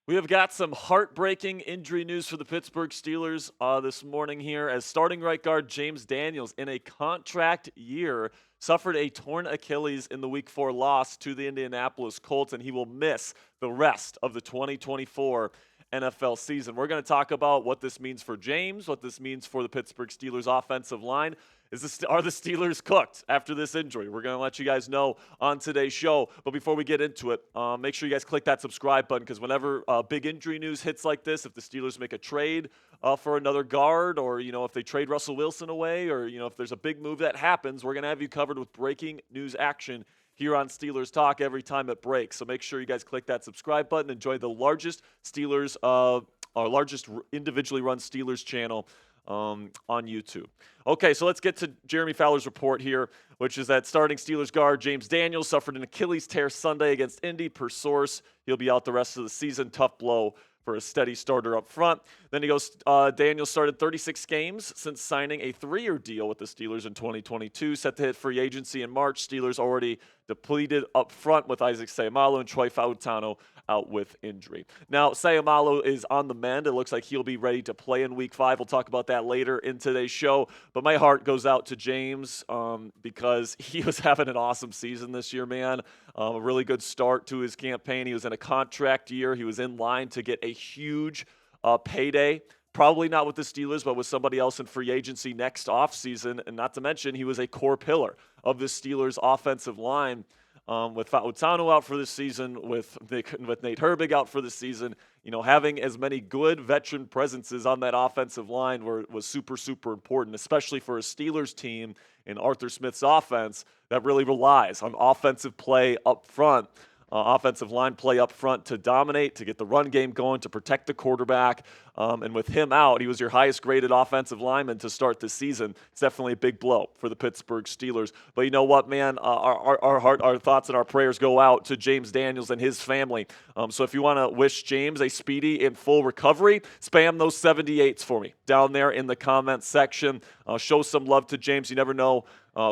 We have got some heartbreaking injury news for the Pittsburgh Steelers this morning here, as starting right guard James Daniels, in a contract year, suffered a torn Achilles in the Week 4 loss to the Indianapolis Colts, and he will miss the rest of the 2024 NFL season. We're going to talk about what this means for James, what this means for the Pittsburgh Steelers offensive line. Are the Steelers cooked after this injury? We're going to let you guys know on today's show. But before we get into it, make sure you guys click that subscribe button, because whenever big injury news hits like this, if the Steelers make a trade for another guard, or if they trade Russell Wilson away, or if there's a big move that happens, we're going to have you covered with breaking news action here on Steelers Talk every time it breaks. So make sure you guys click that subscribe button. Enjoy the largest our largest individually run Steelers channel on YouTube. Okay, so let's get to Jeremy Fowler's report here, which is that starting Steelers guard James Daniels suffered an Achilles tear Sunday against Indy. Per source, he'll be out the rest of the season. Tough blow for a steady starter up front. Then he goes, Daniels started 36 games since signing a 3-year deal with the Steelers in 2022, set to hit free agency in March. Steelers already depleted up front with Isaac Seumalo and Troy Fautanu out with injury. Now, Seumalo is on the mend. It looks like he'll be ready to play in Week 5. We'll talk about that later in today's show. But my heart goes out to James because he was having an awesome season this year, man. A really good start to his campaign. He was in a contract year. He was in line to get a huge payday. Probably not with the Steelers, but with somebody else in free agency next offseason. And not to mention, he was a core pillar of the Steelers' offensive line. With Fautanu out for this season, with Nate Herbig out for this season, having as many good veteran presences on that offensive line was super, super important, especially for a Steelers team in Arthur Smith's offense that really relies on offensive play up front. Offensive line play up front to dominate, to get the run game going, to protect the quarterback. And with him out, he was your highest graded offensive lineman to start the season. It's definitely a big blow for the Pittsburgh Steelers. But you know what, man? Our thoughts and our prayers go out to James Daniels and his family. So if you want to wish James a speedy and full recovery, spam those 78s for me down there in the comments section. Show some love to James. You never know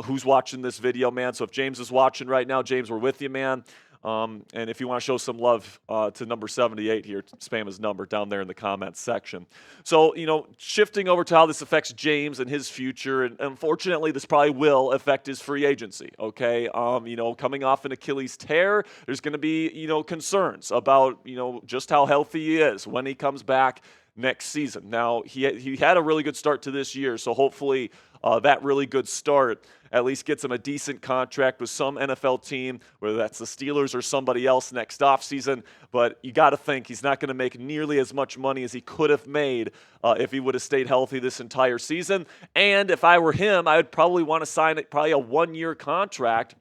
who's watching this video, man. So if James is watching right now, James, we're with you, man. And if you want to show some love to number 78 here, spam his number down there in the comments section. So, shifting over to how this affects James and his future, and unfortunately, this probably will affect his free agency, okay? Coming off an Achilles tear, there's going to be, concerns about, just how healthy he is when he comes back next season. Now, he had a really good start to this year, so hopefully that really good start at least gets him a decent contract with some NFL team, whether that's the Steelers or somebody else next offseason. But you got to think he's not going to make nearly as much money as he could have made if he would have stayed healthy this entire season. And if I were him, I would probably want to sign probably a 1-year contract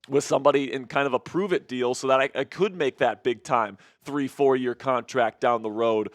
with somebody in kind of a prove-it deal so that I could make that big-time 3-4-year contract down the road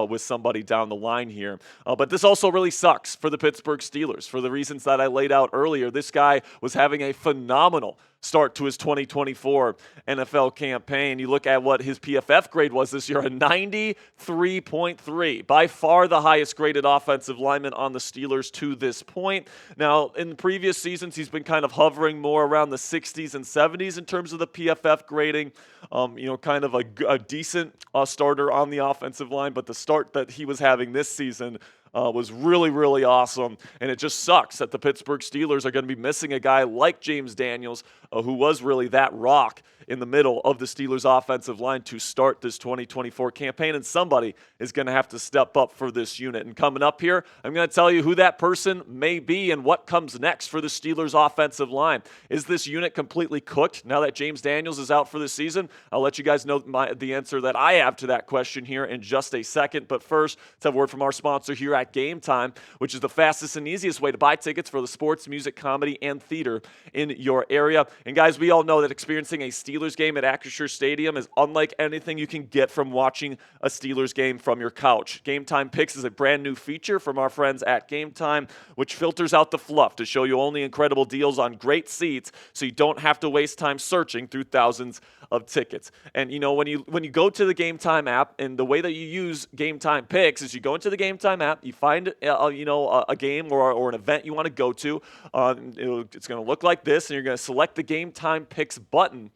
with somebody down the line here. But this also really sucks for the Pittsburgh Steelers for the reasons that I laid out earlier. This guy was having a phenomenal start to his 2024 NFL campaign. You look at what his PFF grade was this year, a 93.3, by far the highest graded offensive lineman on the Steelers to this point. Now, in previous seasons, he's been kind of hovering more around the 60s and 70s in terms of the PFF grading. Kind of a decent starter on the offensive line, but the start that he was having this season was really, really awesome. And it just sucks that the Pittsburgh Steelers are going to be missing a guy like James Daniels, who was really that rock in the middle of the Steelers' offensive line to start this 2024 campaign. And somebody is going to have to step up for this unit. And coming up here, I'm going to tell you who that person may be and what comes next for the Steelers' offensive line. Is this unit completely cooked now that James Daniels is out for the season? I'll let you guys know the answer that I have to that question here in just a second. But first, let's have a word from our sponsor here at Game Time, which is the fastest and easiest way to buy tickets for the sports, music, comedy, and theater in your area. And guys, we all know that experiencing a Steelers game at Acrisure Stadium is unlike anything you can get from watching a Steelers game from your couch. Game Time Picks is a brand new feature from our friends at Game Time, which filters out the fluff to show you only incredible deals on great seats so you don't have to waste time searching through thousands of tickets. And when you go to the Game Time app, and the way that you use Game Time picks is you go into the Game Time app, you find a game or an event you want to go to. It's going to look like this, and you're going to select the Game Time picks button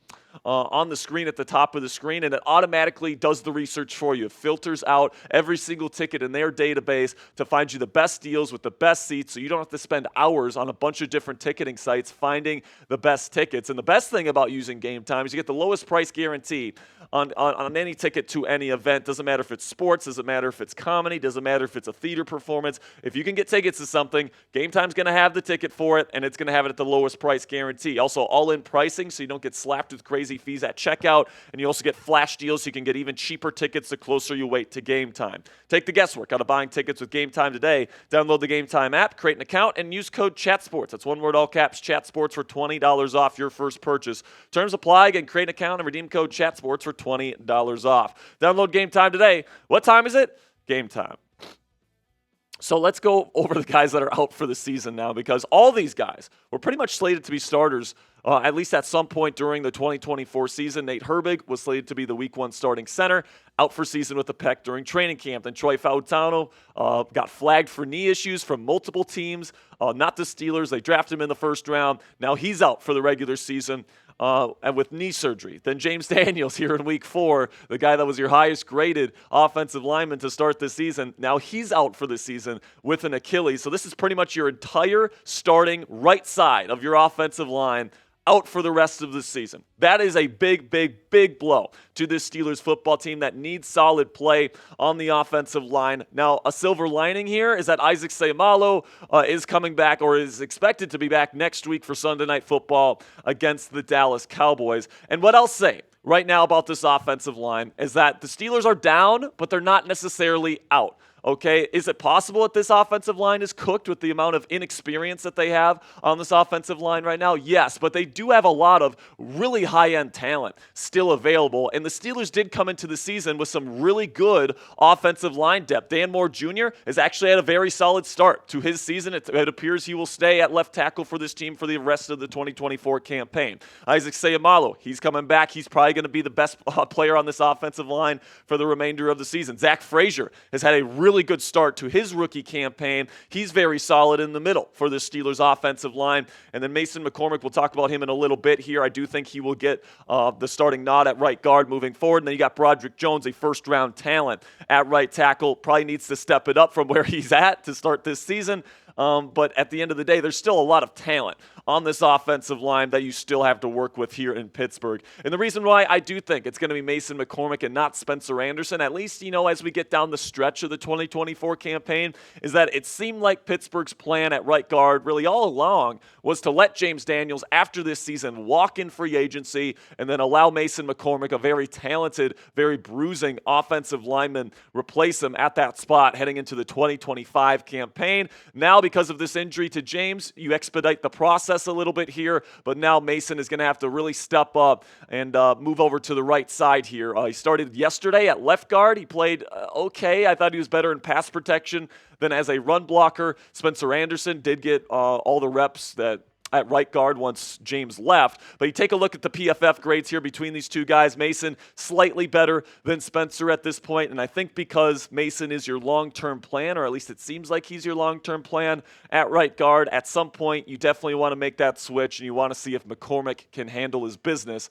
on the screen at the top of the screen, and it automatically does the research for you. It filters out every single ticket in their database to find you the best deals with the best seats, so you don't have to spend hours on a bunch of different ticketing sites finding the best tickets. And the best thing about using Game Time is you get the lowest price guarantee on any ticket to any event. Doesn't matter if it's sports, doesn't matter if it's comedy, doesn't matter if it's a theater performance. If you can get tickets to something, Game Time's going to have the ticket for it, and it's going to have it at the lowest price guarantee. Also, all-in pricing, so you don't get slapped with crazy fees at checkout, and you also get flash deals, so you can get even cheaper tickets the closer you wait to Game Time. Take the guesswork out of buying tickets with Game Time today. Download the Game Time app, create an account, and use code CHATSPORTS. That's one word, all caps, CHATSPORTS, for $20 off your first purchase. Terms apply. Again, create an account and redeem code CHATSPORTS for $20 off. Download Game Time today. What time is it? Game Time. So let's go over the guys that are out for the season now, because all these guys were pretty much slated to be starters at least at some point during the 2024 season. Nate Herbig was slated to be the Week 1 starting center, out for season with a pec during training camp. Then Troy Fautanu got flagged for knee issues from multiple teams, not the Steelers. They drafted him in the first round. Now he's out for the regular season and with knee surgery. Then James Daniels here in Week 4, the guy that was your highest graded offensive lineman to start this season. Now he's out for the season with an Achilles. So this is pretty much your entire starting right side of your offensive line out for the rest of the season. That is a big, big, big blow to this Steelers football team that needs solid play on the offensive line. Now, a silver lining here is that Isaac Seumalo is coming back, or is expected to be back next week for Sunday Night Football against the Dallas Cowboys. And what I'll say right now about this offensive line is that the Steelers are down, but they're not necessarily out. Okay, is it possible that this offensive line is cooked with the amount of inexperience that they have on this offensive line right now? Yes, but they do have a lot of really high-end talent still available, and the Steelers did come into the season with some really good offensive line depth. Dan Moore Jr. has actually had a very solid start to his season. It appears he will stay at left tackle for this team for the rest of the 2024 campaign. Isaac Seumalo, he's coming back. He's probably going to be the best player on this offensive line for the remainder of the season. Zach Frazier has had a really good start to his rookie campaign. He's very solid in the middle for the Steelers offensive line. And then Mason McCormick, we'll talk about him in a little bit here. I do think he will get the starting nod at right guard moving forward. And then you got Broderick Jones, a first-round talent at right tackle. Probably needs to step it up from where he's at to start this season. But at the end of the day, there's still a lot of talent on this offensive line that you still have to work with here in Pittsburgh. And the reason why I do think it's going to be Mason McCormick and not Spencer Anderson, at least, as we get down the stretch of the 2024 campaign, is that it seemed like Pittsburgh's plan at right guard really all along was to let James Daniels, after this season, walk in free agency and then allow Mason McCormick, a very talented, very bruising offensive lineman, replace him at that spot heading into the 2025 campaign. Now, because of this injury to James, you expedite the process a little bit here, but now Mason is going to have to really step up and move over to the right side here. He started yesterday at left guard. He played okay. I thought he was better in pass protection than as a run blocker. Spencer Anderson did get all the reps at right guard once James left. But you take a look at the PFF grades here between these two guys. Mason slightly better than Spencer at this point, and I think because Mason is your long-term plan, or at least it seems like he's your long-term plan at right guard, at some point you definitely want to make that switch, and you want to see if McCormick can handle his business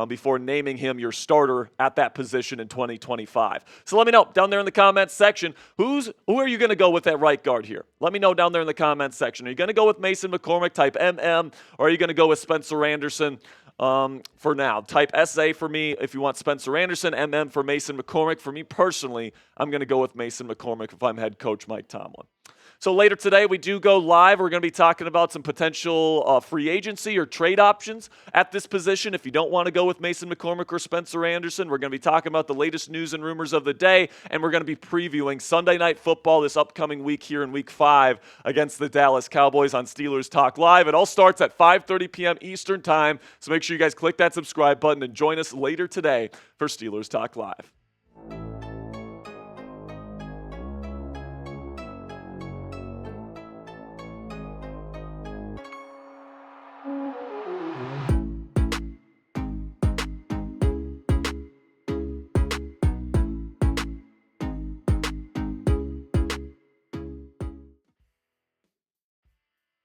before naming him your starter at that position in 2025. So let me know down there in the comments section, who are you going to go with at right guard here? Let me know down there in the comments section. Are you going to go with Mason McCormick, type MM, or are you going to go with Spencer Anderson for now? Type SA for me if you want Spencer Anderson, MM for Mason McCormick. For me personally, I'm going to go with Mason McCormick if I'm head coach Mike Tomlin. So later today, we do go live. We're going to be talking about some potential free agency or trade options at this position. If you don't want to go with Mason McCormick or Spencer Anderson, we're going to be talking about the latest news and rumors of the day, and we're going to be previewing Sunday Night Football this upcoming week here in Week 5 against the Dallas Cowboys on Steelers Talk Live. It all starts at 5:30 p.m. Eastern Time, so make sure you guys click that subscribe button and join us later today for Steelers Talk Live.